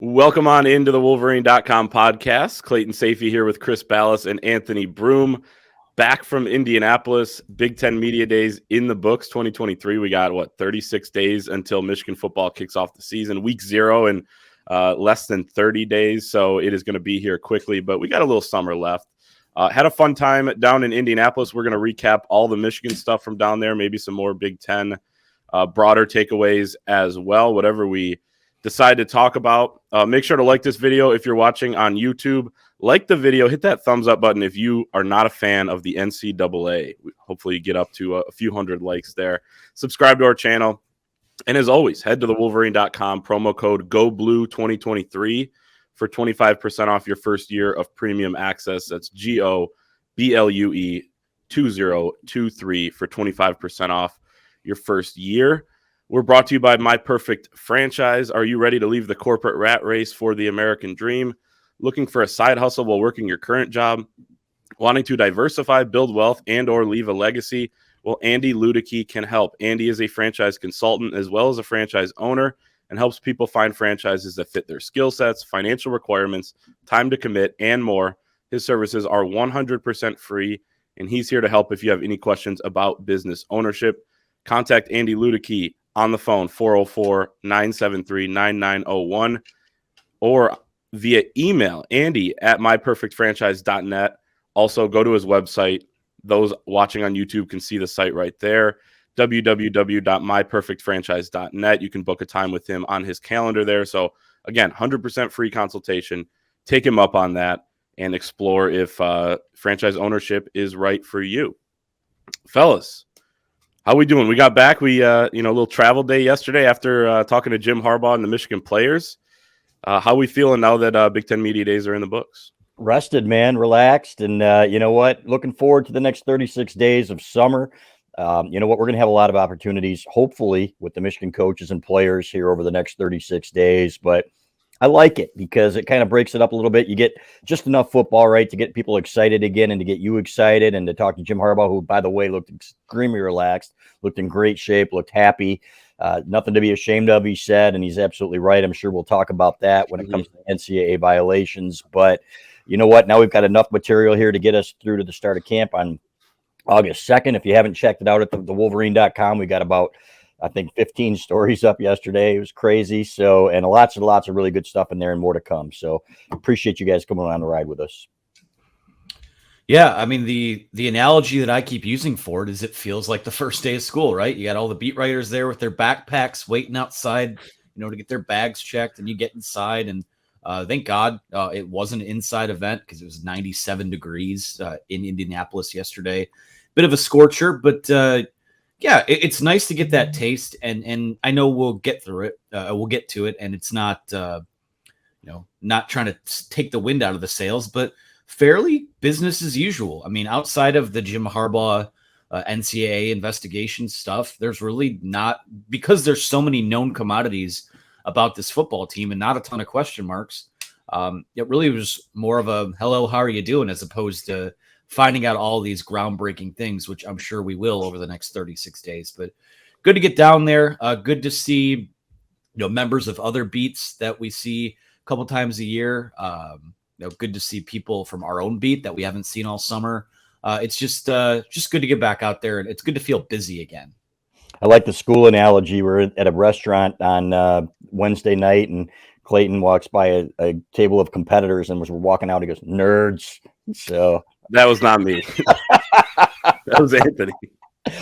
Welcome on into the Wolverine.com podcast. Clayton Safey here with Chris Ballas and Anthony Broom. Back from Indianapolis, Big Ten Media Days in the books 2023. We got, 36 days until Michigan football kicks off the season. Week 0 in less than 30 days, so it is going to be here quickly. But we got a little summer left. Had a fun time down in Indianapolis. We're going to recap all the Michigan stuff from down there, maybe some more Big Ten broader takeaways as well, whatever we decide to talk about. Make sure to like this video if you're watching on YouTube. Like the video, hit that thumbs up button if you are not a fan of the NCAA. Hopefully you get up to a few hundred likes there. Subscribe to our channel. And as always, head to the Wolverine.com, promo code GOBLUE2023 for 25% off your first year of premium access. That's GOBLUE 2023 for 25% off your first year. We're brought to you by My Perfect Franchise. Are you ready to leave the corporate rat race for the American dream? Looking for a side hustle while working your current job? Wanting to diversify, build wealth, and or leave a legacy? Well, Andy Luedecke can help. Andy is a franchise consultant as well as a franchise owner and helps people find franchises that fit their skill sets, financial requirements, time to commit, and more. His services are 100% free, and he's here to help if you have any questions about business ownership. Contact Andy Luedecke on the phone, 404-973-9901, or via email, andy@myperfectfranchise.net. Also, go to his website. Those watching on YouTube can see the site right there, www.myperfectfranchise.net. You can book a time with him on his calendar there. So, again, 100% free consultation. Take him up on that and explore if franchise ownership is right for you. Fellas, how we doing? We got back. We, a little travel day yesterday after talking to Jim Harbaugh and the Michigan players. How we feeling now that Big Ten Media Days are in the books? Rested, man, relaxed. And you know what? Looking forward to the next 36 days of summer. You know what? We're going to have a lot of opportunities, hopefully, with the Michigan coaches and players here over the next 36 days. But I like it because it kind of breaks it up a little bit. You get just enough football, right, to get people excited again and to get you excited and to talk to Jim Harbaugh, who, by the way, looked extremely relaxed, looked in great shape, looked happy. Nothing to be ashamed of, he said, and he's absolutely right. I'm sure we'll talk about that when it comes to NCAA violations. But you know what? Now we've got enough material here to get us through to the start of camp on August 2nd. If you haven't checked it out at the Wolverine.com, we got about, I think, 15 stories up yesterday. It was crazy. So, and lots and lots of really good stuff in there and more to come. So appreciate you guys coming on the ride with us. Yeah, I mean, the analogy that I keep using for it is it feels like the first day of school, right? You got all the beat writers there with their backpacks waiting outside, to get their bags checked, and you get inside. And thank God it wasn't an inside event because it was 97 degrees in Indianapolis yesterday. Bit of a scorcher, but yeah, it's nice to get that taste. And I know we'll get through it. We'll get to it, and it's not, not trying to take the wind out of the sails, but fairly business as usual. I mean, outside of the Jim Harbaugh NCAA investigation stuff, there's really not, because there's so many known commodities about this football team and not a ton of question marks. It really was more of a hello, how are you doing, as opposed to finding out all these groundbreaking things, which I'm sure we will over the next 36 days. But good to get down there. Good to see, members of other beats that we see a couple times a year. Good to see people from our own beat that we haven't seen all summer. It's just good to get back out there, and it's good to feel busy again. I like the school analogy. We're at a restaurant on Wednesday night, and Clayton walks by a table of competitors, and we're walking out. He goes, "Nerds." So that was not me. That was Anthony.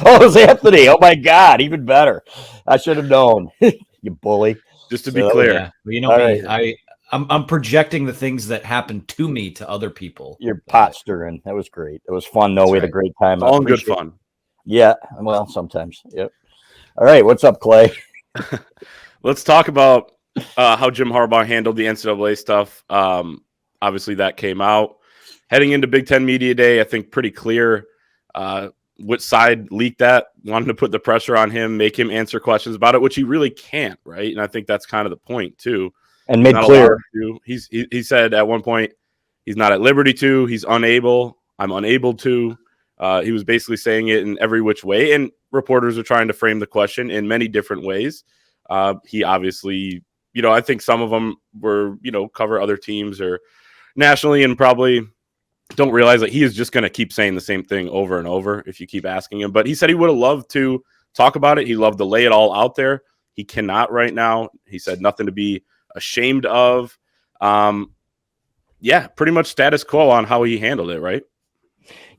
Oh, it was Anthony. Oh my God, even better. I should have known. You bully. Just to be clear, yeah. Well, me, right. I'm projecting the things that happen to me to other people. You're pot stirring. That was great. It was fun, though. We had a great time. All good fun. Yeah. Well, sometimes. Yep. All right. What's up, Clay? Let's talk about how Jim Harbaugh handled the NCAA stuff. Obviously, that came out. Heading into Big Ten Media Day, I think pretty clear which side leaked that, wanted to put the pressure on him, make him answer questions about it, which he really can't, right? And I think that's kind of the point, too. And made clear. He said at one point he's not at liberty to, he's unable, I'm unable to. He was basically saying it in every which way, and reporters are trying to frame the question in many different ways. He obviously, I think some of them were, cover other teams or nationally and probably don't realize that he is just going to keep saying the same thing over and over if you keep asking him. But he said he would have loved to talk about it. He loved to lay it all out there. He cannot right now. He said nothing to be ashamed of. Pretty much status quo on how he handled it, right?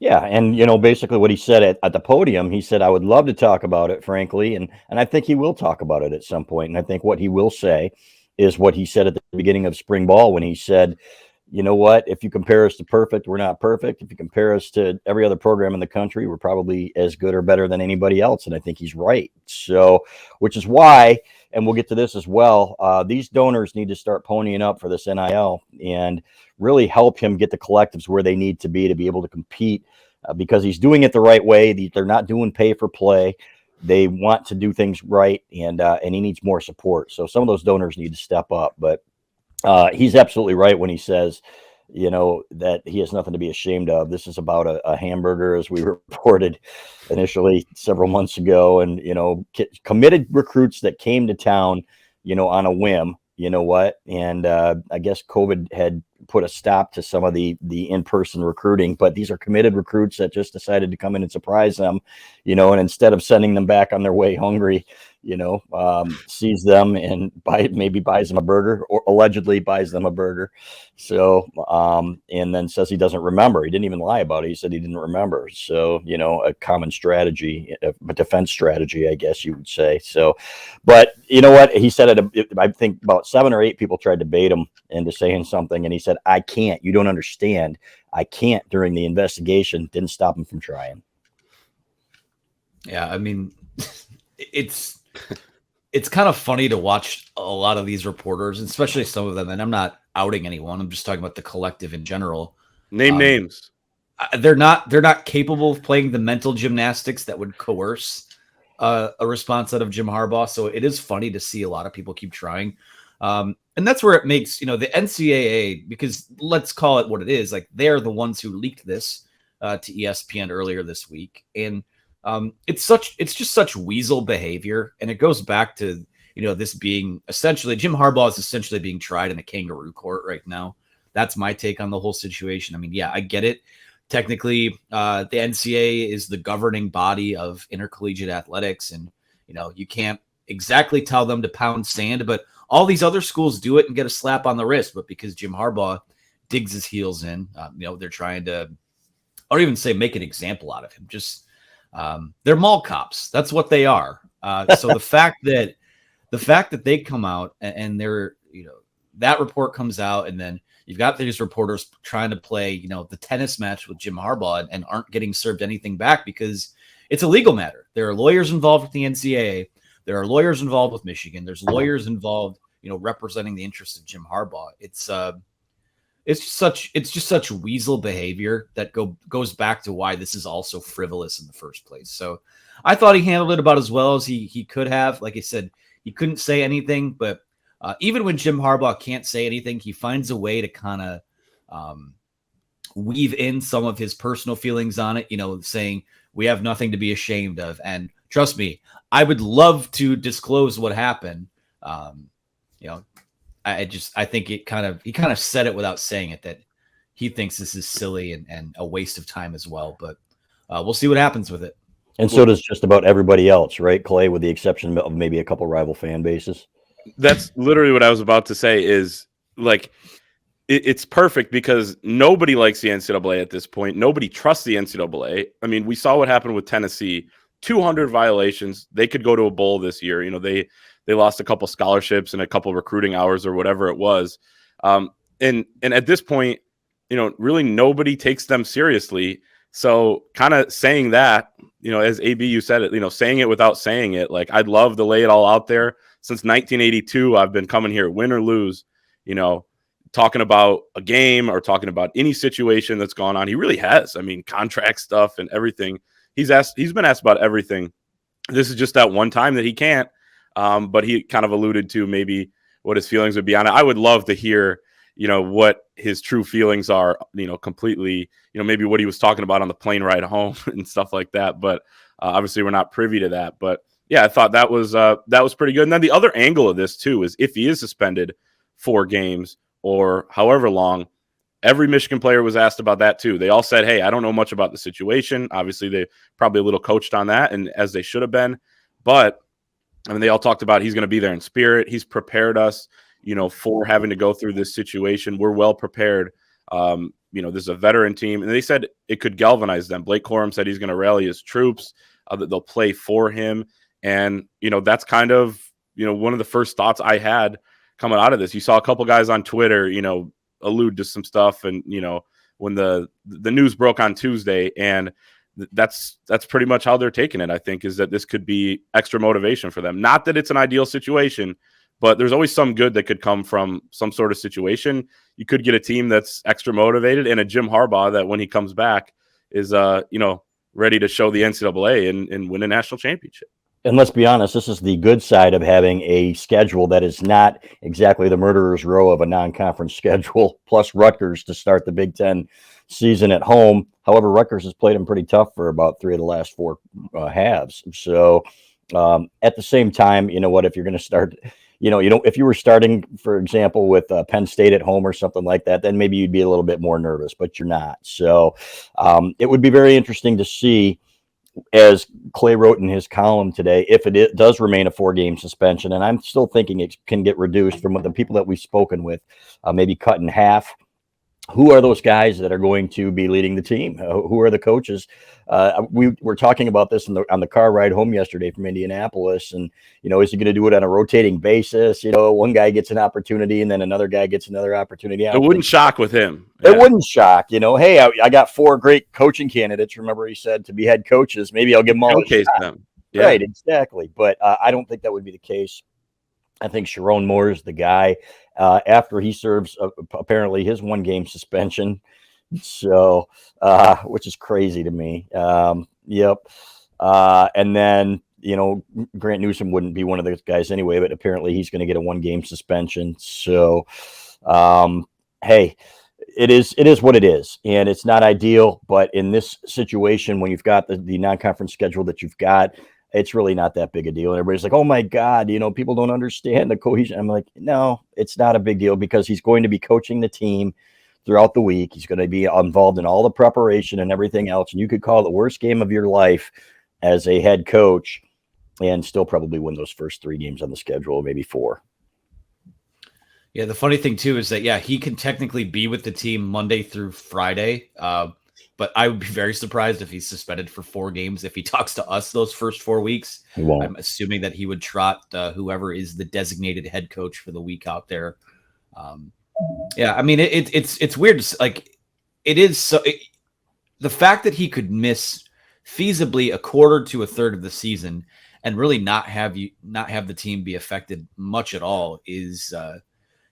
Yeah, and basically what he said at the podium, he said, I would love to talk about it, frankly, and I think he will talk about it at some point. And I think what he will say is what he said at the beginning of spring ball when he said, you know what, if you compare us to perfect, we're not perfect. If you compare us to every other program in the country, we're probably as good or better than anybody else. And I think he's right. So, which is why, and we'll get to this as well, these donors need to start ponying up for this NIL and really help him get the collectives where they need to be able to compete because he's doing it the right way. They're not doing pay for play. They want to do things right, and he needs more support. So some of those donors need to step up. But he's absolutely right when he says, that he has nothing to be ashamed of. This is about a hamburger, as we reported initially several months ago, and committed recruits that came to town, on a whim. And I guess COVID had put a stop to some of the in-person recruiting, but these are committed recruits that just decided to come in and surprise them, and instead of sending them back on their way hungry, sees them and maybe buys them a burger, or allegedly buys them a burger. So, and then says he doesn't remember. He didn't even lie about it. He said he didn't remember. So, a common strategy, a defense strategy, I guess you would say. So, but you know what? He said I think about 7 or 8 people tried to bait him into saying something. And he said, I can't, you don't understand. I can't during the investigation. Didn't stop him from trying. Yeah. I mean, it's kind of funny to watch a lot of these reporters, especially some of them. And I'm not outing anyone. I'm just talking about the collective in general. Name names. They're not capable of playing the mental gymnastics that would coerce a response out of Jim Harbaugh. So it is funny to see a lot of people keep trying. And that's where it makes, the NCAA, because let's call it what it is. Like, they're the ones who leaked this to ESPN earlier this week. And it's just such weasel behavior. And it goes back to, this being essentially Jim Harbaugh is essentially being tried in a kangaroo court right now. That's my take on the whole situation. I mean, yeah, I get it. Technically, the NCAA is the governing body of intercollegiate athletics. And, you can't exactly tell them to pound sand, but all these other schools do it and get a slap on the wrist. But because Jim Harbaugh digs his heels in, they're trying to, I don't even say make an example out of him. Just they're mall cops. That's what they are. So the fact that they come out and they're, that report comes out, and then you've got these reporters trying to play, the tennis match with Jim Harbaugh and aren't getting served anything back because it's a legal matter. There are lawyers involved with the NCAA. There are lawyers involved with Michigan. There's lawyers involved, representing the interests of Jim Harbaugh. It's just such weasel behavior that goes back to why this is also frivolous in the first place. So I thought he handled it about as well as he could have. Like I said, he couldn't say anything, but even when Jim Harbaugh can't say anything, he finds a way to kind of weave in some of his personal feelings on it, saying we have nothing to be ashamed of. And trust me, I would love to disclose what happened. I think he kind of said it without saying it, that he thinks this is silly and a waste of time as well. But we'll see what happens with it. And so does just about everybody else, right, Clay, with the exception of maybe a couple rival fan bases. That's literally what I was about to say is, like, it's perfect because nobody likes the NCAA at this point. Nobody trusts the NCAA. I mean, we saw what happened with Tennessee, 200 violations. They could go to a bowl this year. They lost a couple scholarships and a couple recruiting hours or whatever it was. And at this point, really nobody takes them seriously. So kind of saying that, as AB, you said it, saying it without saying it, like, I'd love to lay it all out there. Since 1982, I've been coming here, win or lose, talking about a game or talking about any situation that's gone on. He really has. I mean, contract stuff and everything. He's been asked about everything. This is just that one time that he can't. But he kind of alluded to maybe what his feelings would be on it. I would love to hear, what his true feelings are, completely, maybe what he was talking about on the plane ride home and stuff like that. But obviously we're not privy to that. But yeah, I thought that was pretty good. And then the other angle of this too is if he is suspended 4 games or however long, every Michigan player was asked about that too. They all said, "Hey, I don't know much about the situation." Obviously, they probably a little coached on that, and as they should have been. But I mean, they all talked about he's going to be there in spirit. He's prepared us, for having to go through this situation. We're well prepared. This is a veteran team, and they said it could galvanize them. Blake Corum said he's going to rally his troops, that they'll play for him. And, that's kind of, one of the first thoughts I had coming out of this. You saw a couple guys on Twitter, allude to some stuff. And, when the news broke on Tuesday, and that's pretty much how they're taking it, I think, is that this could be extra motivation for them. Not that it's an ideal situation, but there's always some good that could come from some sort of situation. You could get a team that's extra motivated and a Jim Harbaugh that when he comes back is, ready to show the NCAA and win a national championship. And let's be honest, this is the good side of having a schedule that is not exactly the murderer's row of a non-conference schedule, plus Rutgers to start the Big Ten season at home. However, Rutgers has played them pretty tough for about 3 of the last 4 halves. So at the same time, if you're going to start, if you were starting, for example, with Penn State at home or something like that, then maybe you'd be a little bit more nervous, but you're not. So it would be very interesting to see, as Clay wrote in his column today, if it does remain a 4-game suspension, and I'm still thinking it can get reduced from what the people that we've spoken with, maybe cut in half. Who are those guys that are going to be leading the team? Who are the coaches? We were talking about this on the car ride home yesterday from Indianapolis, and is he going to do it on a rotating basis? One guy gets an opportunity, and then another guy gets another opportunity. It wouldn't shock with him. It wouldn't shock. Hey, I got 4 great coaching candidates. Remember, he said, to be head coaches. Maybe I'll give them all a shot. Them. Yeah. Right, exactly. But I don't think that would be the case. I think Sharon Moore is the guy after he serves apparently his 1-game suspension. So, which is crazy to me. Yep. And then, Grant Newsom wouldn't be one of those guys anyway, but apparently he's going to get a 1-game suspension. So, hey, it is what it is, and it's not ideal. But in this situation, when you've got the non-conference schedule that you've got, it's really not that big a deal. And everybody's like, oh my God, people don't understand the cohesion. I'm like, no, it's not a big deal, because he's going to be coaching the team throughout the week. He's going to be involved in all the preparation and everything else. And you could call it the worst game of your life as a head coach and still probably win those first 3 games on the schedule, maybe 4. Yeah. The funny thing too is that, he can technically be with the team Monday through Friday. But I would be very surprised if he's suspended for 4 games. If he talks to us those first 4 weeks, I'm assuming that he would trot whoever is the designated head coach for the week out there. I mean, it's weird. It is so. The fact that he could miss feasibly a quarter to a third of the season and really not have the team be affected much at all is,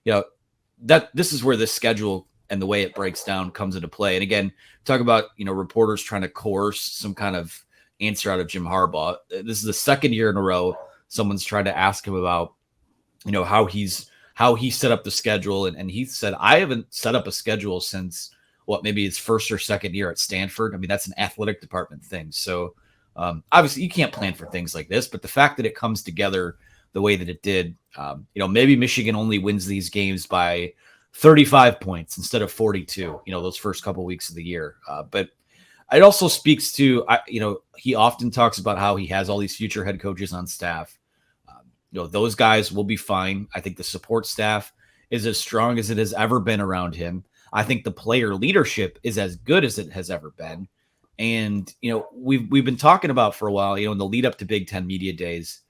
that this is where this schedule and the way it breaks down comes into play. And again, talk about, reporters trying to coerce some kind of answer out of Jim Harbaugh. This is the 2nd year in a row someone's tried to ask him about, how he set up the schedule. And he said, I haven't set up a schedule since maybe his 1st or 2nd year at Stanford. I mean, that's an athletic department thing. So obviously you can't plan for things like this, but the fact that it comes together the way that it did, maybe Michigan only wins these games by 35 points instead of 42, those first couple of weeks of the year. But it also speaks to, he often talks about how he has all these future head coaches on staff. Those guys will be fine. I think the support staff is as strong as it has ever been around him. I think the player leadership is as good as it has ever been. And, we've been talking about for a while, in the lead up to Big Ten Media Days,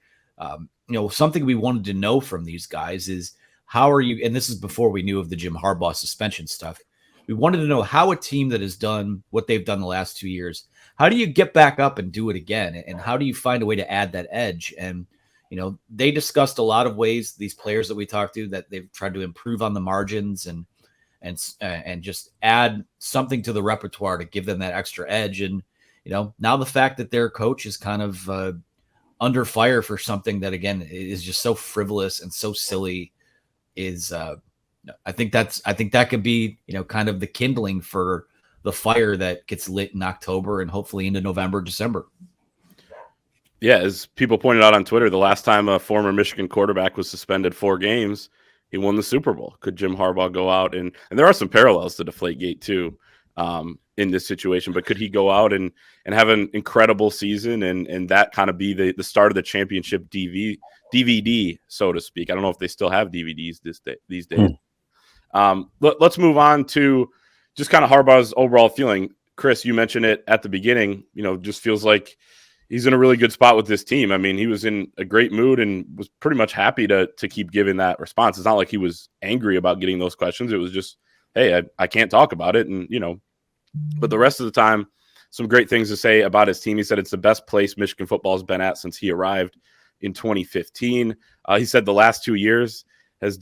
something we wanted to know from these guys is, how are you? And this is before we knew of the Jim Harbaugh suspension stuff. We wanted to know how a team that has done what they've done the last 2 years, how do you get back up and do it again? And how do you find a way to add that edge? And, they discussed a lot of ways, these players that we talked to, that they've tried to improve on the margins and just add something to the repertoire to give them that extra edge. And, now the fact that their coach is kind of under fire for something that, again, is just so frivolous and so silly is I think that could be, kind of the kindling for the fire that gets lit in October and hopefully into November, December. Yeah, as people pointed out on Twitter, the last time a former Michigan quarterback was suspended 4 games, he won the Super Bowl. Could Jim Harbaugh go out and there are some parallels to Deflategate too in this situation, but could he go out and have an incredible season and that kind of be the start of the championship DVD, so to speak? I don't know if they still have DVDs these days. Let's move on to just kind of Harbaugh's overall feeling. Chris, you mentioned it at the beginning, just feels like he's in a really good spot with this team. I mean, he was in a great mood and was pretty much happy to keep giving that response. It's not like he was angry about getting those questions. It was just, hey, I can't talk about it. And, but the rest of the time, some great things to say about his team. He said it's the best place Michigan football has been at since he arrived in 2015. He said the last 2 years have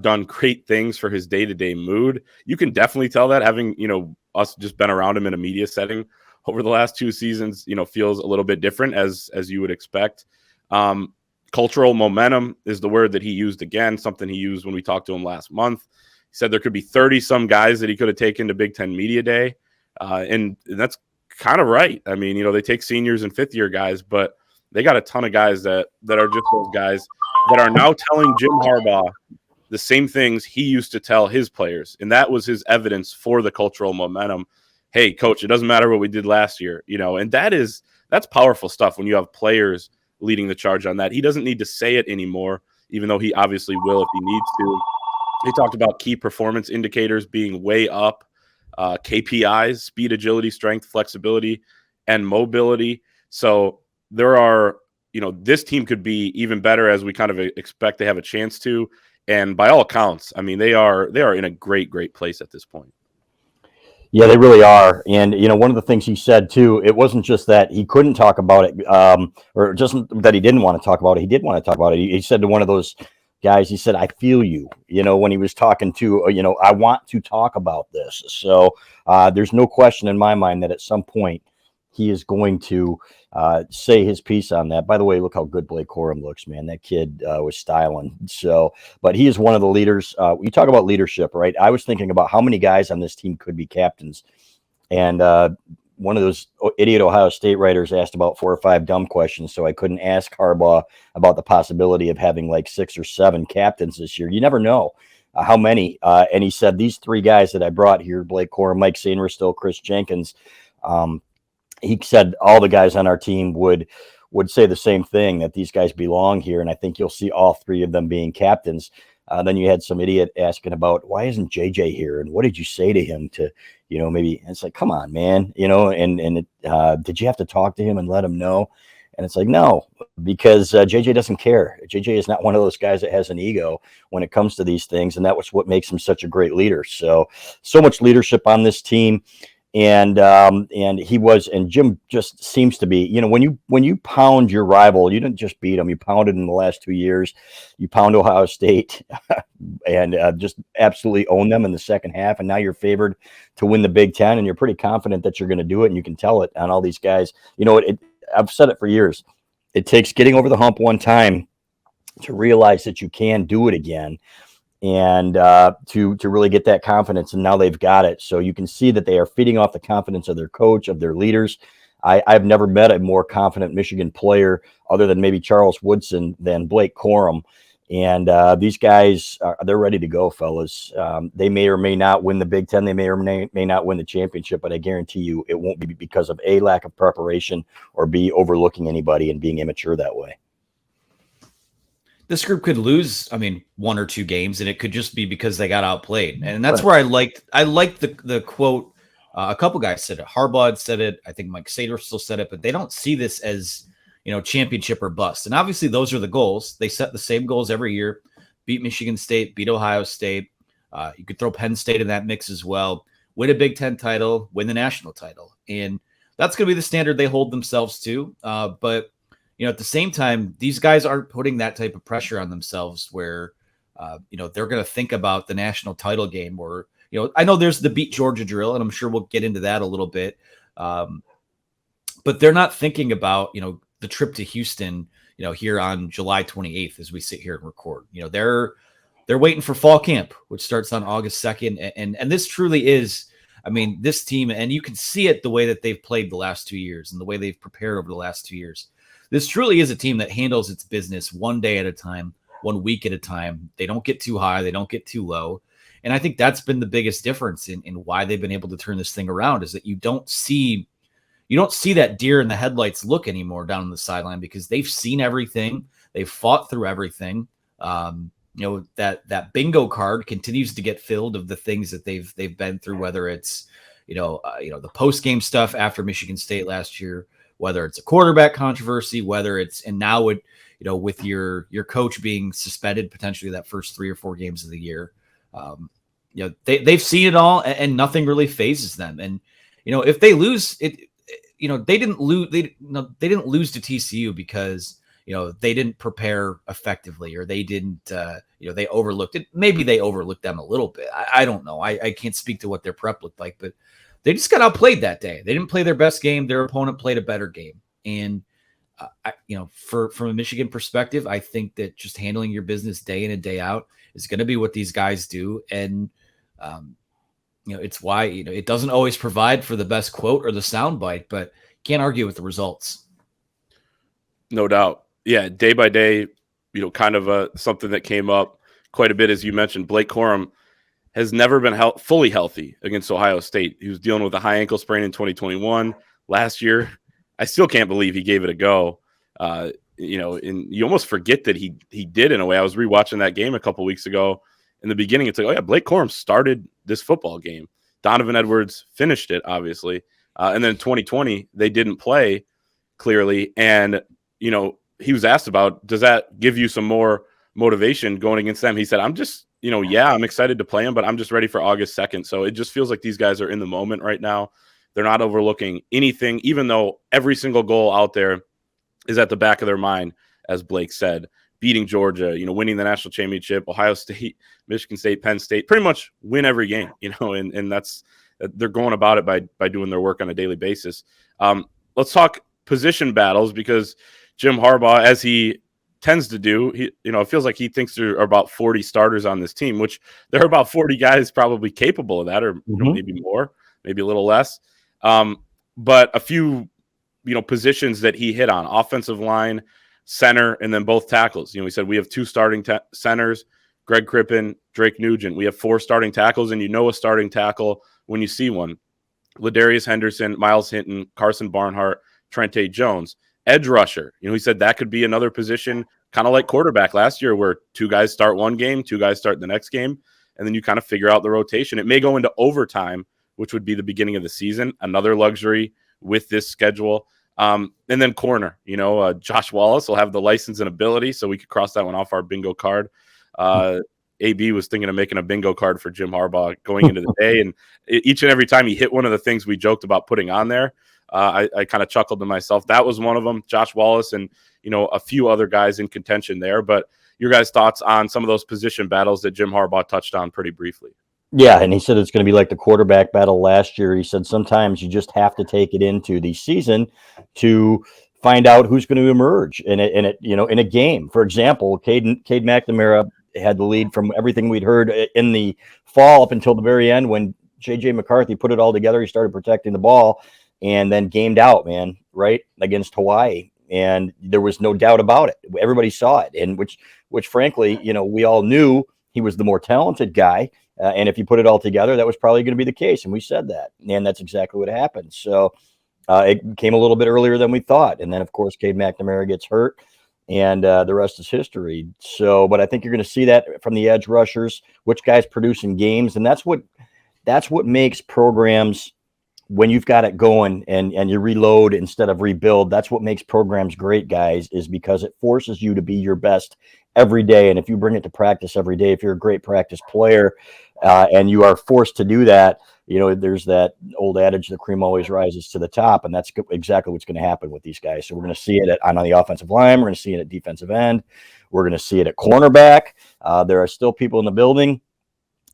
done great things for his day-to-day mood. You can definitely tell that having, us just been around him in a media setting over the last 2 seasons, feels a little bit different as you would expect. Cultural momentum is the word that he used again, something he used when we talked to him last month. He said there could be 30 some guys that he could have taken to Big Ten Media Day. And that's kind of right. I mean, they take seniors and 5th year guys, but they got a ton of guys that are just those guys that are now telling Jim Harbaugh the same things he used to tell his players. And that was his evidence for the cultural momentum. Hey, coach, it doesn't matter what we did last year, and that's powerful stuff when you have players leading the charge on that. He doesn't need to say it anymore, even though he obviously will if he needs to. He talked about key performance indicators being way up, KPIs, speed, agility, strength, flexibility, and mobility. So there are, this team could be even better as we kind of expect they have a chance to. And by all accounts, I mean, they are in a great, great place at this point. Yeah, they really are. And, one of the things he said, too, it wasn't just that he couldn't talk about it or just that he didn't want to talk about it. He did want to talk about it. He said to one of those guys, he said, I feel you, when he was talking to, I want to talk about this. So there's no question in my mind that at some point he is going to say his piece on that. By the way, look how good Blake Corum looks, man. That kid was styling. So, but he is one of the leaders. You talk about leadership, right? I was thinking about how many guys on this team could be captains. And one of those idiot Ohio State writers asked about 4 or 5 dumb questions. So I couldn't ask Harbaugh about the possibility of having like 6 or 7 captains this year. You never know how many. And he said, these 3 guys that I brought here, Blake Corum, Mike Sainristil, Chris Jenkins, he said all the guys on our team would say the same thing, that these guys belong here. And I think you'll see all 3 of them being captains. Then you had some idiot asking about, why isn't JJ here? And what did you say to him to, maybe, and it's like, come on, man, did you have to talk to him and let him know? And it's like, no, because JJ doesn't care. JJ is not one of those guys that has an ego when it comes to these things. And that was what makes him such a great leader. So much leadership on this team. And he was, and Jim just seems to be, when you pound your rival, you didn't just beat them, you pounded in the last 2 years, you pound Ohio State and just absolutely own them in the second half. And now you're favored to win the Big Ten, and you're pretty confident that you're going to do it. And you can tell it on all these guys. I've said it for years. It takes getting over the hump one time to realize that you can do it again. And to really get that confidence, and now they've got it. So you can see that they are feeding off the confidence of their coach, of their leaders. I've never met a more confident Michigan player, other than maybe Charles Woodson, than Blake Corum. And these guys, they're ready to go, fellas. They may or may not win the Big Ten. They may or may not win the championship, but I guarantee you it won't be because of A, lack of preparation, or B, overlooking anybody and being immature that way. This group could lose, 1 or 2 games, and it could just be because they got outplayed. And that's where I liked the quote. A couple guys said it. Harbaugh had said it. I think Mike Sainristil said it, but they don't see this as, championship or bust. And obviously those are the goals. They set the same goals every year: beat Michigan State, beat Ohio State. You could throw Penn State in that mix as well. Win a Big Ten title, win the national title. And that's going to be the standard they hold themselves to. But at the same time, these guys aren't putting that type of pressure on themselves where, they're going to think about the national title game. Or, I know there's the beat Georgia drill, and I'm sure we'll get into that a little bit. But they're not thinking about, the trip to Houston, here on July 28th as we sit here and record. They're waiting for fall camp, which starts on August 2nd. And this truly is, this team, and you can see it the way that they've played the last 2 years and the way they've prepared over the last 2 years. this truly is a team that handles its business one day at a time, 1 week at a time. They don't get too high, they don't get too low. And I think that's been the biggest difference in why they've been able to turn this thing around, is that you don't see that deer in the headlights look anymore down on the sideline, because they've seen everything. They've fought through everything. That bingo card continues to get filled of the things that they've been through, whether it's, the post-game stuff after Michigan State last year, whether it's a quarterback controversy, whether it's, and now with your coach being suspended potentially that first 3 or 4 games of the year. They've seen it all, and nothing really phases them. And if they lose it, they didn't lose to TCU because they didn't prepare effectively, or they didn't they overlooked it. Maybe they overlooked them a little bit. I don't know. I can't speak to what their prep looked like, but they just got outplayed that day. They didn't play their best game. Their opponent played a better game. And from a Michigan perspective, I think that just handling your business day in and day out is going to be what these guys do. And, it's why, it doesn't always provide for the best quote or the soundbite, but can't argue with the results. No doubt. Yeah. Day by day, kind of something that came up quite a bit, as you mentioned. Blake Corum has never been fully healthy against Ohio State. He was dealing with a high ankle sprain in 2021. Last year, I still can't believe he gave it a go. And you almost forget that he did, in a way. I was rewatching that game a couple weeks ago. In the beginning, it's like, oh yeah, Blake Corum started this football game. Donovan Edwards finished it, obviously. And then in 2020, they didn't play, clearly. And, he was asked about, does that give you some more motivation going against them? He said, I'm just, I'm excited to play him, but I'm just ready for August 2nd. So it just feels like these guys are in the moment right now. They're not overlooking anything, even though every single goal out there is at the back of their mind, as Blake said. Beating Georgia, winning the national championship, Ohio State, Michigan State, Penn State, pretty much win every game, and that's, they're going about it by doing their work on a daily basis. Let's talk position battles, because Jim Harbaugh, as he tends to do, it feels like he thinks there are about 40 starters on this team, which there are about 40 guys probably capable of that, or maybe more, maybe a little less. But a few, positions that he hit on: offensive line, center, and then both tackles. He said we have 2 starting centers, Greg Crippen, Drake Nugent. We have 4 starting tackles, and a starting tackle when you see one. Ladarius Henderson, Miles Hinton, Carson Barnhart, Trente Jones. Edge rusher. He said that could be another position, kind of like quarterback last year, where 2 guys start one game, 2 guys start the next game, and then you kind of figure out the rotation. It may go into overtime, which would be the beginning of the season, another luxury with this schedule. And then corner, Josh Wallace will have the license and ability, so we could cross that one off our bingo card. AB was thinking of making a bingo card for Jim Harbaugh going into the day, and each and every time he hit one of the things we joked about putting on there, I kind of chuckled to myself. That was one of them, Josh Wallace, and a few other guys in contention there. But your guys' thoughts on some of those position battles that Jim Harbaugh touched on pretty briefly? Yeah, and he said it's going to be like the quarterback battle last year. He said sometimes you just have to take it into the season to find out who's going to emerge in a game. For example, Cade McNamara had the lead from everything we'd heard in the fall up until the very end, when J.J. McCarthy put it all together. He started protecting the ball and then gamed out, man, right, against Hawaii. And there was no doubt about it. Everybody saw it, and which frankly, we all knew he was the more talented guy. And if you put it all together, that was probably going to be the case. And we said that. And that's exactly what happened. So it came a little bit earlier than we thought. And then, of course, Cade McNamara gets hurt, and the rest is history. So, but I think you're going to see that from the edge rushers, which guys produce in games. And that's what makes programs, when you've got it going and you reload instead of rebuild, that's what makes programs great, guys, is because it forces you to be your best every day. And if you bring it to practice every day, if you're a great practice player and you are forced to do that, there's that old adage, the cream always rises to the top. And that's exactly what's going to happen with these guys. So we're going to see it on the offensive line. We're going to see it at defensive end. We're going to see it at cornerback. There are still people in the building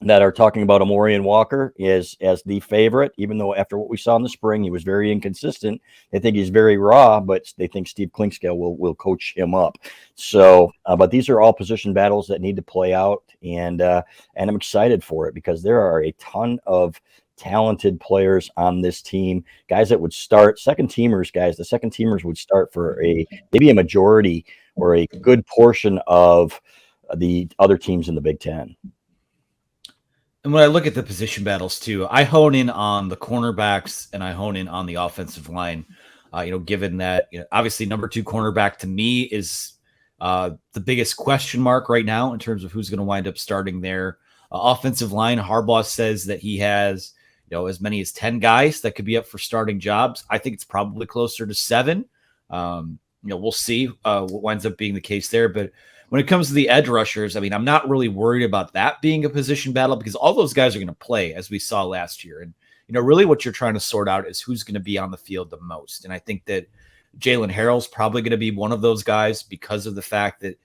that are talking about Amorian Walker as the favorite, even though after what we saw in the spring, he was very inconsistent. They think he's very raw, but they think Steve Klinkscale will coach him up. So, but these are all position battles that need to play out, and I'm excited for it, because there are a ton of talented players on this team, guys that would start, second teamers, guys. The second teamers would start for maybe a majority or a good portion of the other teams in the Big Ten. And when I look at the position battles too, I hone in on the cornerbacks and I hone in on the offensive line. Given that, obviously number 2 cornerback to me is the biggest question mark right now in terms of who's going to wind up starting there. Offensive line, Harbaugh says that he has, as many as 10 guys that could be up for starting jobs. I think it's probably closer to 7. We'll see what winds up being the case there. But when it comes to the edge rushers, I mean, I'm not really worried about that being a position battle because all those guys are going to play, as we saw last year. And, really what you're trying to sort out is who's going to be on the field the most. And I think that Jalen Harrell's probably going to be one of those guys because of the fact that,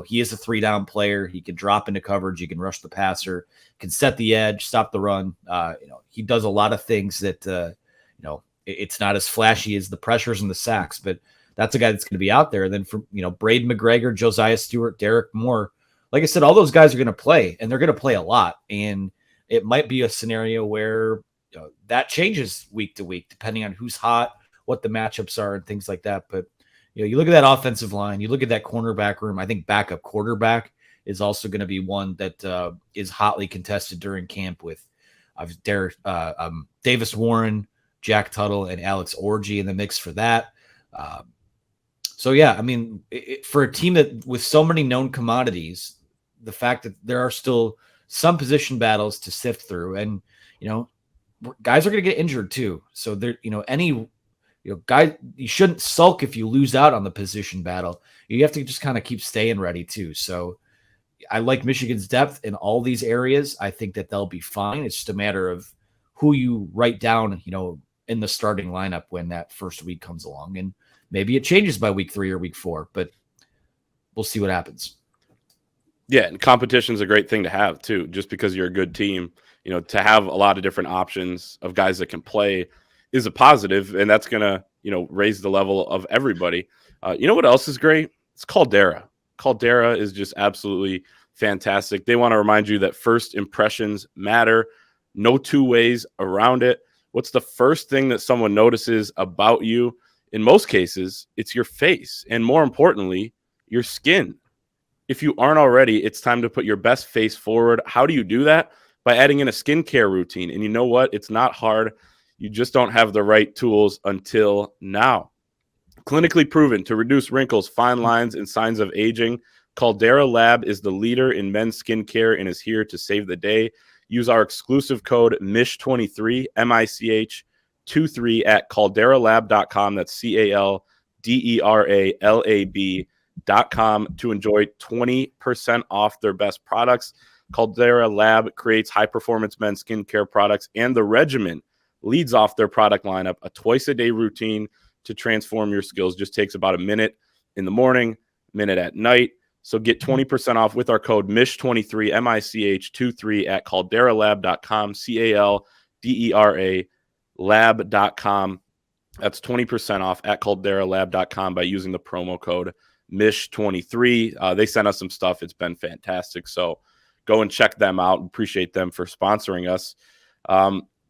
he is a 3-down player. He can drop into coverage. He can rush the passer, can set the edge, stop the run. He does a lot of things that, it's not as flashy as the pressures and the sacks, but that's a guy that's going to be out there. And then from, Braden McGregor, Josiah Stewart, Derek Moore, like I said, all those guys are going to play and they're going to play a lot. And it might be a scenario where that changes week to week, depending on who's hot, what the matchups are and things like that. But, you look at that offensive line, you look at that cornerback room. I think backup quarterback is also going to be one that is hotly contested during camp with Davis Warren, Jack Tuttle, and Alex Orji in the mix for that. So, yeah, I mean, for a team that with so many known commodities, the fact that there are still some position battles to sift through and, guys are going to get injured too. So there, guy, you shouldn't sulk if you lose out on the position battle. You have to just kind of keep staying ready too. So I like Michigan's depth in all these areas. I think that they'll be fine. It's just a matter of who you write down, in the starting lineup when that first week comes along. And maybe it changes by week 3 or week 4, but we'll see what happens. Yeah, and competition is a great thing to have too, just because you're a good team. To have a lot of different options of guys that can play is a positive, and that's going to, raise the level of everybody. What else is great? It's Caldera. Caldera is just absolutely fantastic. They want to remind you that first impressions matter. No 2 ways around it. What's the first thing that someone notices about you? In most cases, it's your face, and more importantly, your skin. If you aren't already, it's time to put your best face forward. How do you do that? By adding in a skincare routine. And you know what? It's not hard. You just don't have the right tools until now. Clinically proven to reduce wrinkles, fine lines, and signs of aging, Caldera Lab is the leader in men's skincare and is here to save the day. Use our exclusive code MISH23, MICH23 at calderalab.com. That's CALDERALAB.com to enjoy 20% off their best products. Caldera Lab creates high-performance men's skincare products, and the regimen leads off their product lineup. A twice-a-day routine to transform your skills just takes about a minute in the morning, minute at night. So get 20% off with our code MISH23, MICH23 at calderalab.com, CALDERA lab.com. That's 20% off at calderalab.com by using the promo code MISH23. They sent us some stuff. It's been fantastic. So go and check them out. Appreciate them for sponsoring us.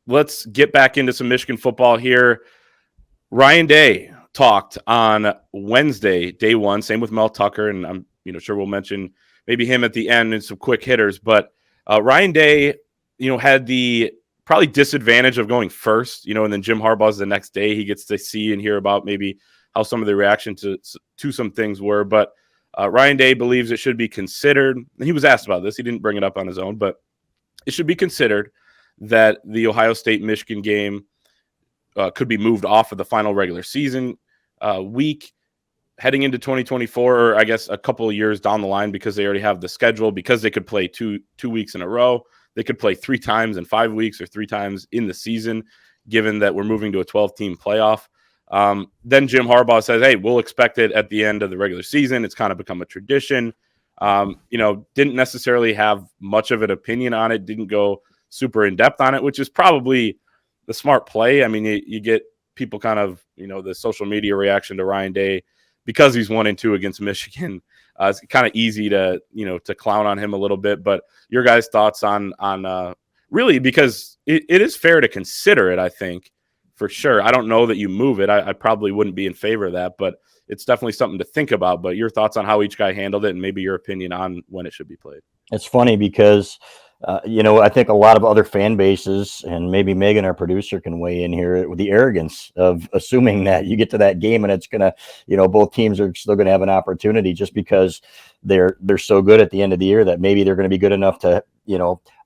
Let's get back into some Michigan football here. Ryan Day talked on Wednesday, day 1. Same with Mel Tucker, and I'm sure we'll mention maybe him at the end and some quick hitters. But Ryan Day, had the probably disadvantage of going first, and then Jim Harbaugh's the next day. He gets to see and hear about maybe how some of the reaction to some things were. But Ryan Day believes it should be considered, and he was asked about this. He didn't bring it up on his own, but it should be considered that the Ohio State-Michigan game could be moved off of the final regular season week heading into 2024, or I guess a couple of years down the line, because they already have the schedule, because they could play two weeks in a row. They could play 3 times in 5 weeks or 3 times in the season, given that we're moving to a 12-team playoff. Then Jim Harbaugh says, hey, we'll expect it at the end of the regular season. It's kind of become a tradition. Didn't necessarily have much of an opinion on it, didn't go super in-depth on it, which is probably the smart play. I mean, you get people kind of, the social media reaction to Ryan Day because he's 1-2 against Michigan. It's kind of easy to clown on him a little bit. But your guys' thoughts on really, because it is fair to consider it, I think, for sure. I don't know that you move it. I probably wouldn't be in favor of that, but it's definitely something to think about. But your thoughts on how each guy handled it and maybe your opinion on when it should be played. It's funny because, I think a lot of other fan bases, and maybe Megan, our producer, can weigh in here with the arrogance of assuming that you get to that game and it's going to, both teams are still going to have an opportunity just because they're so good at the end of the year that maybe they're going to be good enough to,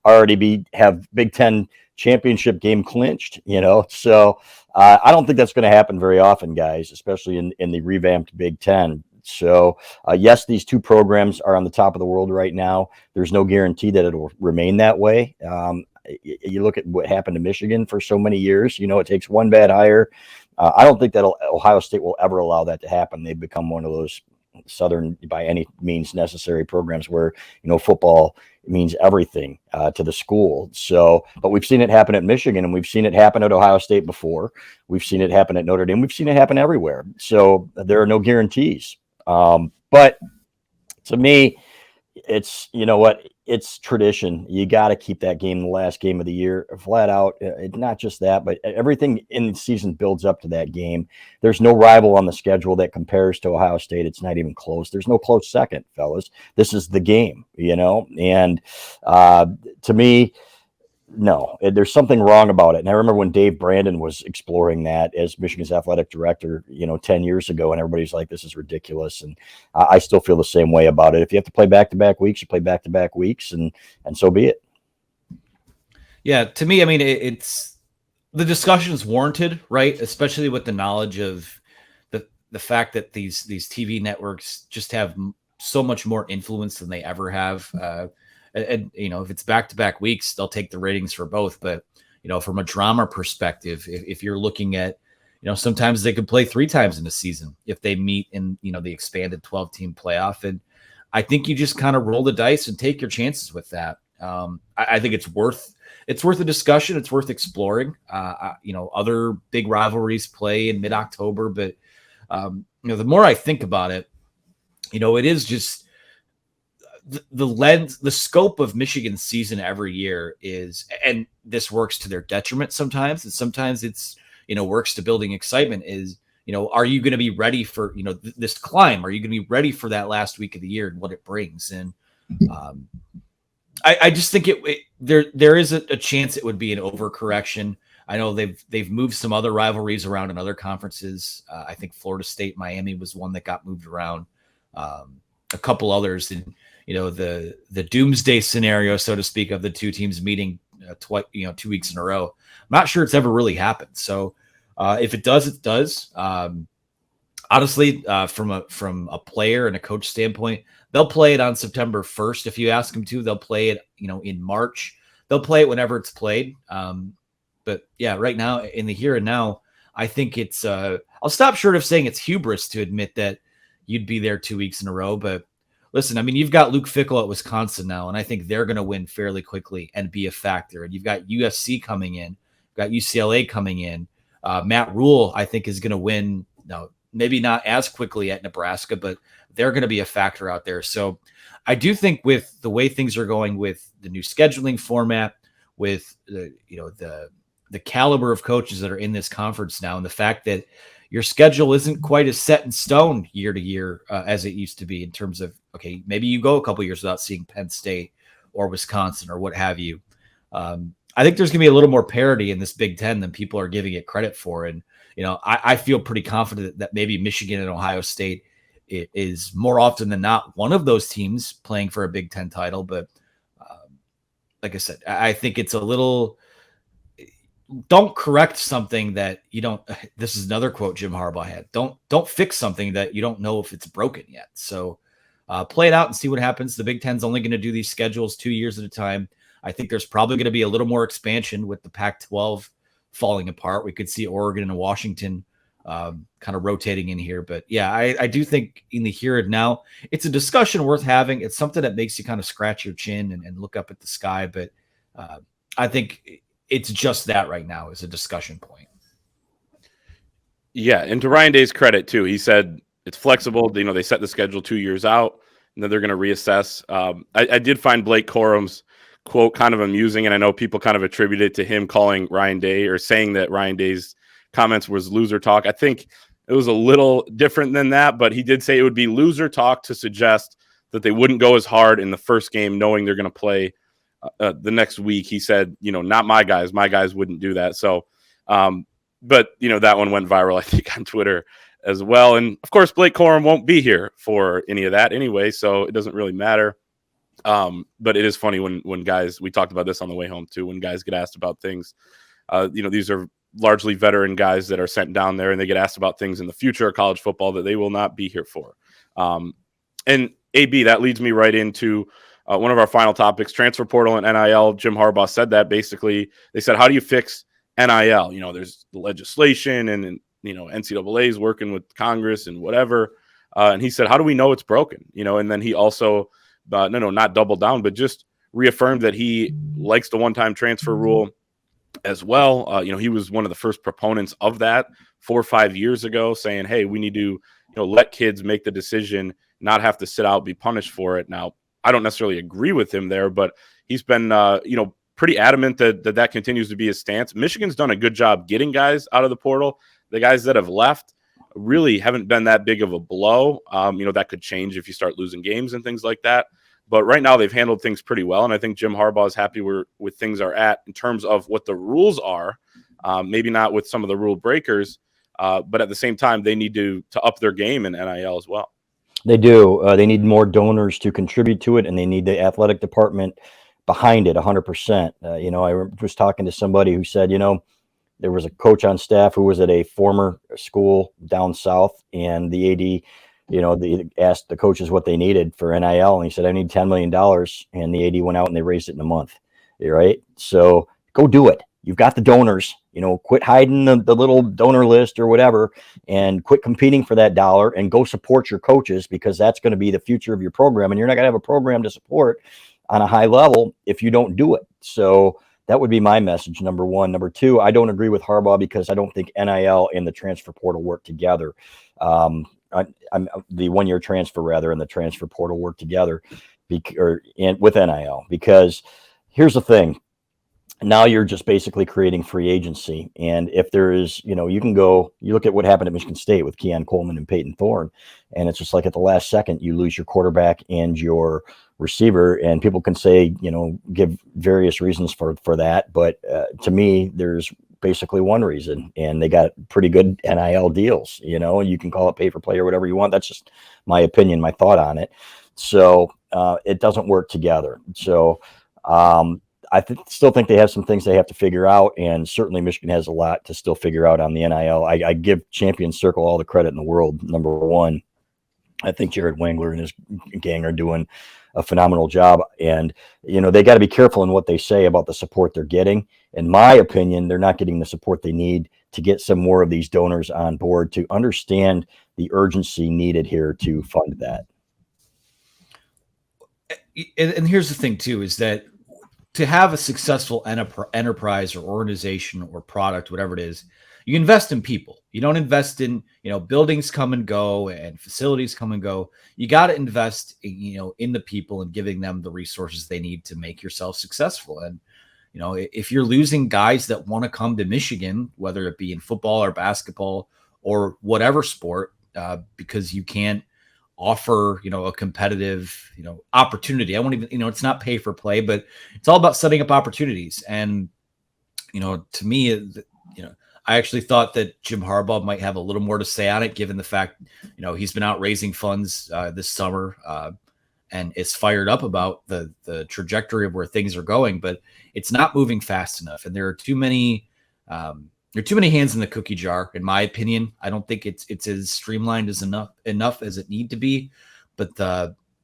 already have Big Ten championship game clinched, So I don't think that's going to happen very often, guys, especially in the revamped Big Ten. So, yes, these two programs are on the top of the world right now. There's no guarantee that it'll remain that way. You look at what happened to Michigan for so many years. It takes one bad hire. I don't think that Ohio State will ever allow that to happen. They've become one of those Southern, by any means necessary, programs where, football means everything to the school. So, but we've seen it happen at Michigan, and we've seen it happen at Ohio State before. We've seen it happen at Notre Dame. We've seen it happen everywhere. So there are no guarantees. But to me, it's, it's tradition. You got to keep that game the last game of the year, flat out. Not just that, but everything in the season builds up to that game. There's no rival on the schedule that compares to Ohio State. It's not even close. There's no close second, fellas. This is the game, and to me, no, there's something wrong about it. And I remember when Dave Brandon was exploring that as Michigan's athletic director, 10 years ago, and everybody's like, this is ridiculous. And I still feel the same way about it. If you have to play back-to-back weeks, you play back-to-back weeks, and so be it. Yeah, to me, I mean, it's the discussion is warranted, right? Especially with the knowledge of the fact that these TV networks just have so much more influence than they ever have. And if it's back-to-back weeks, they'll take the ratings for both. But, from a drama perspective, if you're looking at, sometimes they could play 3 times in a season if they meet in, the expanded 12-team playoff. And I think you just kind of roll the dice and take your chances with that. I think it's worth a discussion. It's worth exploring. Other big rivalries play in mid-October. But, the more I think about it, it is just, the lens, the scope of Michigan's season every year is, and this works to their detriment sometimes, and sometimes it's, works to building excitement is, are you going to be ready for, this climb? Are you going to be ready for that last week of the year and what it brings? And I just think there is a chance it would be an overcorrection. I know they've moved some other rivalries around in other conferences. I think Florida State, Miami was one that got moved around. A couple others, and the doomsday scenario, so to speak, of the two teams meeting 2 weeks in a row. I'm not sure it's ever really happened. So if it does, it does. Honestly, from a player and a coach standpoint, they'll play it on September 1st. If you ask them to, they'll play it, in March. They'll play it whenever it's played. But yeah, right now in the here and now, I think it's. I'll stop short of saying it's hubris to admit that you'd be there 2 weeks in a row, but. Listen, I mean, you've got Luke Fickell at Wisconsin now, and I think they're going to win fairly quickly and be a factor. And you've got USC coming in, you've got UCLA coming in. Matt Rule, I think, is going to win. Now, maybe not as quickly at Nebraska, but they're going to be a factor out there. So I do think with the way things are going with the new scheduling format, with the caliber of coaches that are in this conference now, and the fact that your schedule isn't quite as set in stone year to year as it used to be in terms of, okay, maybe you go a couple years without seeing Penn State or Wisconsin or what have you. I think there's going to be a little more parity in this Big Ten than people are giving it credit for. And, I feel pretty confident that maybe Michigan and Ohio State is more often than not one of those teams playing for a Big Ten title. But like I said, I think it's a little... Don't correct something that you don't. This is another quote Jim Harbaugh had. Don't fix something that you don't know if it's broken yet. So play it out and see what happens. The Big Ten's only going to do these schedules 2 years at a time. I think there's probably going to be a little more expansion with the Pac-12 falling apart. We could see Oregon and Washington kind of rotating in here. But yeah, I do think in the here and now, it's a discussion worth having. It's something that makes you kind of scratch your chin and look up at the sky. But I think it's just that right now is a discussion point. Yeah, and to Ryan Day's credit too, he said it's flexible. They set the schedule 2 years out, and then they're going to reassess. I did find Blake Corum's quote kind of amusing, and I know people kind of attribute it to him calling Ryan Day or saying that Ryan Day's comments was loser talk. I think it was a little different than that, but he did say it would be loser talk to suggest that they wouldn't go as hard in the first game knowing they're going to play the next week. He said, not my guys. My guys wouldn't do that. So, but, that one went viral, I think, on Twitter as well. And, of course, Blake Corum won't be here for any of that anyway, so it doesn't really matter. But it is funny when guys – we talked about this on the way home, too, when guys get asked about things. These are largely veteran guys that are sent down there, and they get asked about things in the future of college football that they will not be here for. And AB, that leads me right into one of our final topics, transfer portal and NIL. Jim Harbaugh said that basically. They said, how do you fix NIL? There's the legislation and NCAA is working with Congress and whatever. And he said, how do we know it's broken? And then he also, not double down, but just reaffirmed that he likes the one-time transfer rule as well. He was one of the first proponents of that 4 or 5 years ago, saying, hey, we need to let kids make the decision, not have to sit out, be punished for it. Now, I don't necessarily agree with him there, but he's been pretty adamant that continues to be his stance. Michigan's done a good job getting guys out of the portal. The guys that have left really haven't been that big of a blow. That could change if you start losing games and things like that. But right now they've handled things pretty well, and I think Jim Harbaugh is happy where things are at in terms of what the rules are. Maybe not with some of the rule breakers, but at the same time they need to up their game in NIL as well. They do. They need more donors to contribute to it, and they need the athletic department behind it 100%. I was talking to somebody who said, there was a coach on staff who was at a former school down south, and the AD, they asked the coaches what they needed for NIL, and he said, I need $10 million. And the AD went out and they raised it in a month. Right? So go do it. You've got the donors, quit hiding the little donor list or whatever, and quit competing for that dollar and go support your coaches, because that's going to be the future of your program. And you're not going to have a program to support on a high level if you don't do it. So that would be my message, number one. Number two, I don't agree with Harbaugh because I don't think NIL and the transfer portal work together. I'm the 1 year transfer rather, and the transfer portal work together with NIL, because here's the thing. Now you're just basically creating free agency. And if there is, you look at what happened at Michigan State with Keon Coleman and Peyton Thorne, and it's just like at the last second, you lose your quarterback and your receiver, and people can say, give various reasons for that. But to me, there's basically one reason, and they got pretty good NIL deals, and you can call it pay for play or whatever you want. That's just my opinion, my thought on it. So it doesn't work together. So I still think they have some things they have to figure out, and certainly Michigan has a lot to still figure out on the NIL. I give Champion Circle all the credit in the world. Number one, I think Jared Wangler and his gang are doing a phenomenal job, and they got to be careful in what they say about the support they're getting. In my opinion, they're not getting the support they need to get some more of these donors on board to understand the urgency needed here to fund that. And here's the thing too, is that to have a successful enterprise or organization or product, whatever it is, you invest in people. You don't invest in, buildings come and go and facilities come and go. You got to invest, in the people and giving them the resources they need to make yourself successful. And, if you're losing guys that want to come to Michigan, whether it be in football or basketball or whatever sport, because you can't offer, a competitive, opportunity. I won't even, it's not pay for play, but it's all about setting up opportunities. And, to me, I actually thought that Jim Harbaugh might have a little more to say on it, given the fact, he's been out raising funds this summer and is fired up about the trajectory of where things are going, but it's not moving fast enough. And there are too many hands in the cookie jar, in my opinion. I don't think it's as streamlined as enough as it need to be. But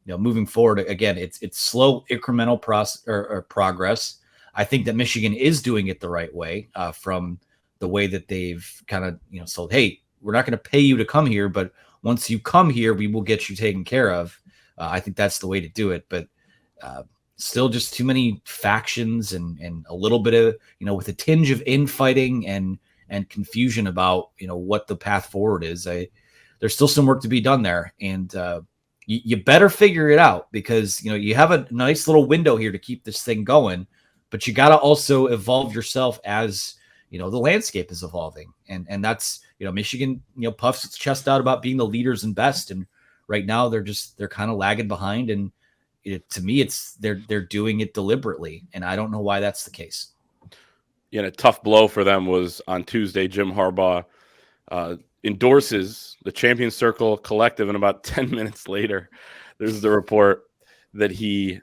moving forward, again, it's slow incremental progress. I think that Michigan is doing it the right way from the way that they've kind of sold. Hey, we're not going to pay you to come here, but once you come here, we will get you taken care of. I think that's the way to do it. But still just too many factions and a little bit of, with a tinge of infighting and confusion about, what the path forward is. There's still some work to be done there. And you better figure it out, because you have a nice little window here to keep this thing going, but you got to also evolve yourself as the landscape is evolving, and that's Michigan puffs its chest out about being the leaders and best, and right now they're kind of lagging behind, and to me it's they're doing it deliberately, and I don't know why that's the case. Yeah, and a tough blow for them was on Tuesday. Jim Harbaugh endorses the Champions Circle Collective, and about 10 minutes later, there's the report that he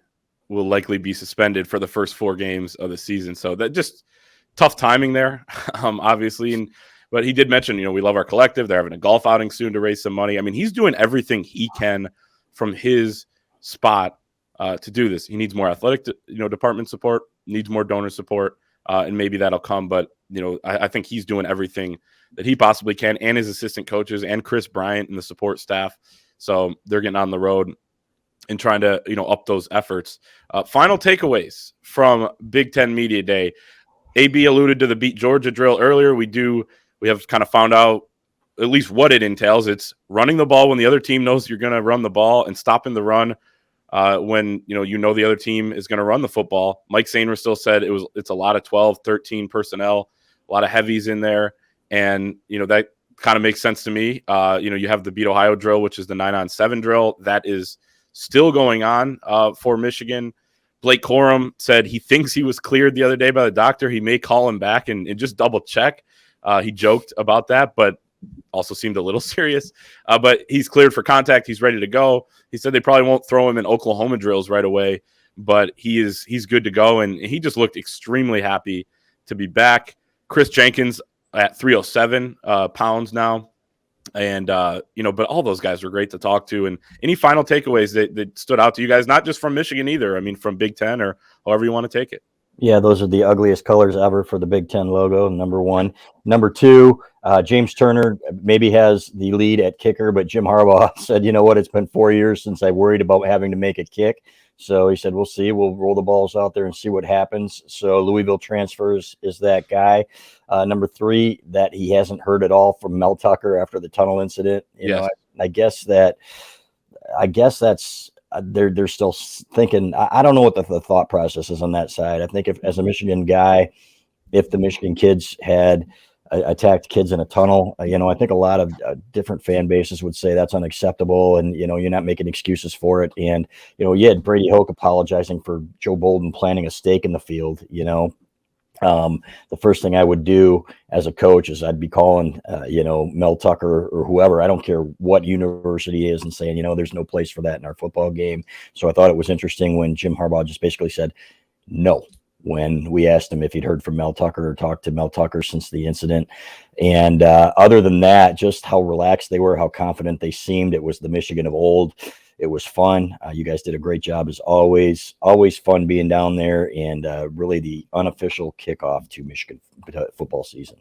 will likely be suspended for the first 4 games of the season. So that just tough timing there, obviously. But he did mention, we love our collective. They're having a golf outing soon to raise some money. I mean, he's doing everything he can from his spot to do this. He needs more athletic, department support, needs more donor support, and maybe that'll come. But, I think he's doing everything that he possibly can, and his assistant coaches and Chris Bryant and the support staff. So they're getting on the road and trying to, up those efforts. Final takeaways from Big Ten Media Day. AB alluded to the Beat Georgia drill earlier. We have kind of found out at least what it entails. It's running the ball when the other team knows you're going to run the ball, and stopping the run when the other team is going to run the football. Mike Sainer still said it's a lot of 12, 13 personnel, a lot of heavies in there, and that kind of makes sense to me. You have the Beat Ohio drill, which is the 9-on-7 drill that is still going on for Michigan. Blake Corum said he thinks he was cleared the other day by the doctor. He may call him back and just double check. He joked about that, but also seemed a little serious. But he's cleared for contact. He's ready to go. He said they probably won't throw him in Oklahoma drills right away, but he's good to go. And he just looked extremely happy to be back. Chris Jenkins at 307 pounds now. And, but all those guys were great to talk to. And any final takeaways that stood out to you guys, not just from Michigan either. I mean, from Big Ten or however you want to take it. Yeah, those are the ugliest colors ever for the Big Ten logo, number one. Number two, James Turner maybe has the lead at kicker, but Jim Harbaugh said, you know what, it's been 4 years since I worried about having to make a kick. So he said, we'll see. We'll roll the balls out there and see what happens. So Louisville transfers is that guy. Number three, that he hasn't heard at all from Mel Tucker after the tunnel incident. I guess that's they're still thinking. I don't know what the thought process is on that side. I think if, as a Michigan guy, if the Michigan kids had attacked kids in a tunnel, I think a lot of different fan bases would say that's unacceptable, and you're not making excuses for it. And you had Brady Hoke apologizing for Joe Bolden planting a stake in the field. The first thing I would do as a coach is I'd be calling, Mel Tucker or whoever, I don't care what university is, and saying, there's no place for that in our football game. So I thought it was interesting when Jim Harbaugh just basically said no when we asked him if he'd heard from Mel Tucker or talked to Mel Tucker since the incident. And other than that, just how relaxed they were, how confident they seemed. It was the Michigan of old. It was fun. You guys did a great job as always. Always fun being down there, and really the unofficial kickoff to Michigan football season.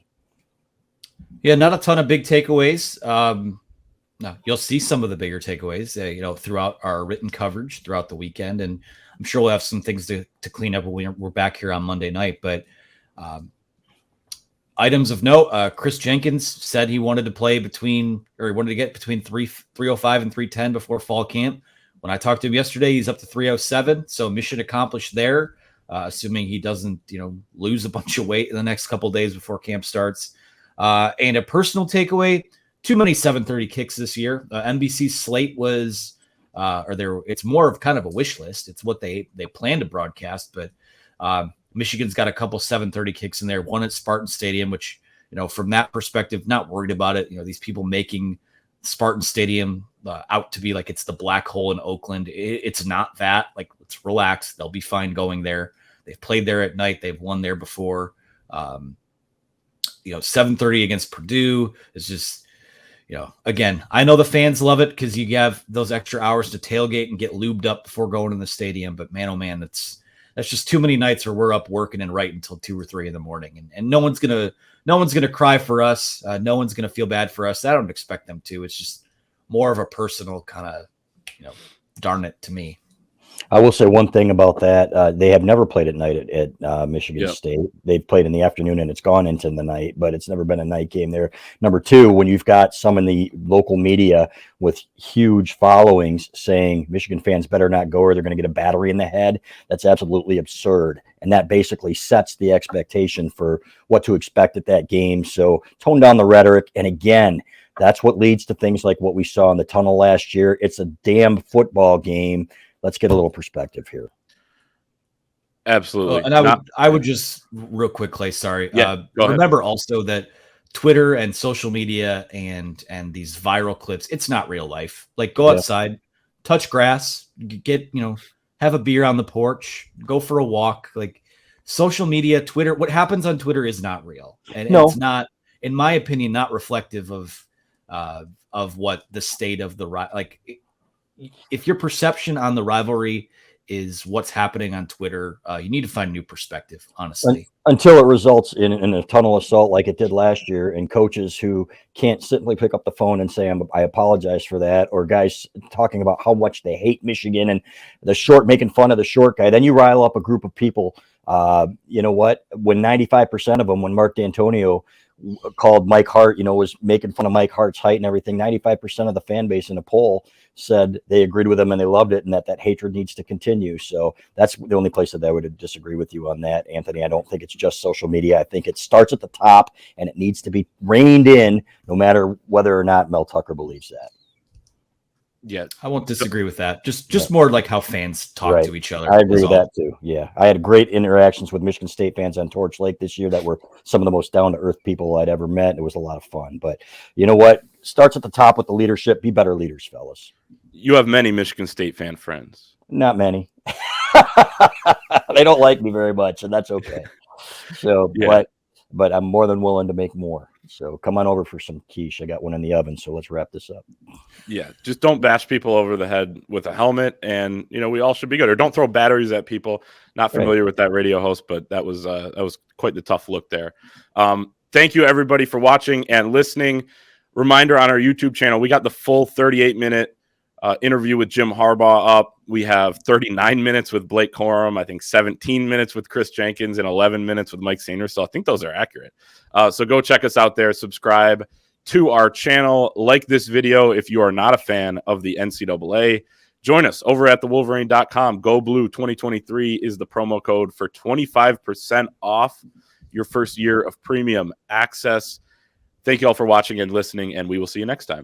Yeah, not a ton of big takeaways. No, you'll see some of the bigger takeaways, throughout our written coverage throughout the weekend, and I'm sure we'll have some things to clean up when we're back here on Monday night. But items of note: Chris Jenkins said he wanted to play he wanted to get between 305 and 310 before fall camp. When I talked to him yesterday, he's up to 307. So mission accomplished there, assuming he doesn't, lose a bunch of weight in the next couple of days before camp starts. And a personal takeaway: too many 7:30 kicks this year. NBC's slate was, it's more of kind of a wish list. It's what they plan to broadcast, but Michigan's got a couple 7:30 kicks in there, one at Spartan Stadium, which, from that perspective, not worried about it. These people making Spartan Stadium out to be like it's the black hole in Oakland. It's not that. Like, let's relax. They'll be fine going there. They've played there at night. They've won there before. 7:30 against Purdue is just, again, I know the fans love it because you have those extra hours to tailgate and get lubed up before going in the stadium. But man, oh man, that's just too many nights where we're up working and writing until 2 or 3 in the morning, and no one's gonna cry for us. No one's gonna feel bad for us. I don't expect them to. It's just more of a personal kind of, darn it to me. I will say one thing about that. They have never played at night at Michigan Yep. State. They've played in the afternoon and it's gone into the night, but it's never been a night game there. Number two, when you've got some in the local media with huge followings saying Michigan fans better not go or they're going to get a battery in the head, that's absolutely absurd. And that basically sets the expectation for what to expect at that game. So tone down the rhetoric. And again, that's what leads to things like what we saw in the tunnel last year. It's a damn football game. Let's get a little perspective here. Absolutely. And I would just real quick, Clay, sorry. Yeah, go ahead. Remember also that Twitter and social media and these viral clips, it's not real life. Like go outside, touch grass, get, have a beer on the porch, go for a walk. Like social media, Twitter, what happens on Twitter is not real. And it's not, in my opinion, not reflective of what the state of the like. If your perception on the rivalry is what's happening on Twitter, you need to find a new perspective, honestly. Until it results in a tunnel assault like it did last year, and coaches who can't simply pick up the phone and say, I apologize for that, or guys talking about how much they hate Michigan and making fun of the short guy. Then you rile up a group of people. You know what? When 95% of them, when Mark D'Antonio called Mike Hart, was making fun of Mike Hart's height and everything, 95% of the fan base in a poll said they agreed with him and they loved it, and that hatred needs to continue. So that's the only place that I would disagree with you on that, Anthony. I don't think it's just social media. I think it starts at the top and it needs to be reined in, no matter whether or not Mel Tucker believes that. Yeah, I won't disagree with that. Just more like how fans talk to each other. I agree with that too. Yeah, I had great interactions with Michigan State fans on Torch Lake this year that were some of the most down-to-earth people I'd ever met. It was a lot of fun. But you know what? Starts at the top with the leadership. Be better leaders, fellas. You have many Michigan State fan friends. Not many. They don't like me very much, and that's okay. So, but I'm more than willing to make more. So come on over for some quiche. I got one in the oven, so let's wrap this up. Yeah, just don't bash people over the head with a helmet, and we all should be good. Or don't throw batteries at people. Not familiar with that radio host, but that was quite the tough look there. Thank you everybody for watching and listening. Reminder on our YouTube channel, we got the full 38-minute interview with Jim Harbaugh up. We have 39 minutes with Blake Corum, I think 17 minutes with Chris Jenkins, and 11 minutes with Mike Sainer. So I think those are accurate. So go check us out there. Subscribe to our channel. Like this video if you are not a fan of the NCAA. Join us over at thewolverine.com. Go Blue 2023 is the promo code for 25% off your first year of premium access. Thank you all for watching and listening, and we will see you next time.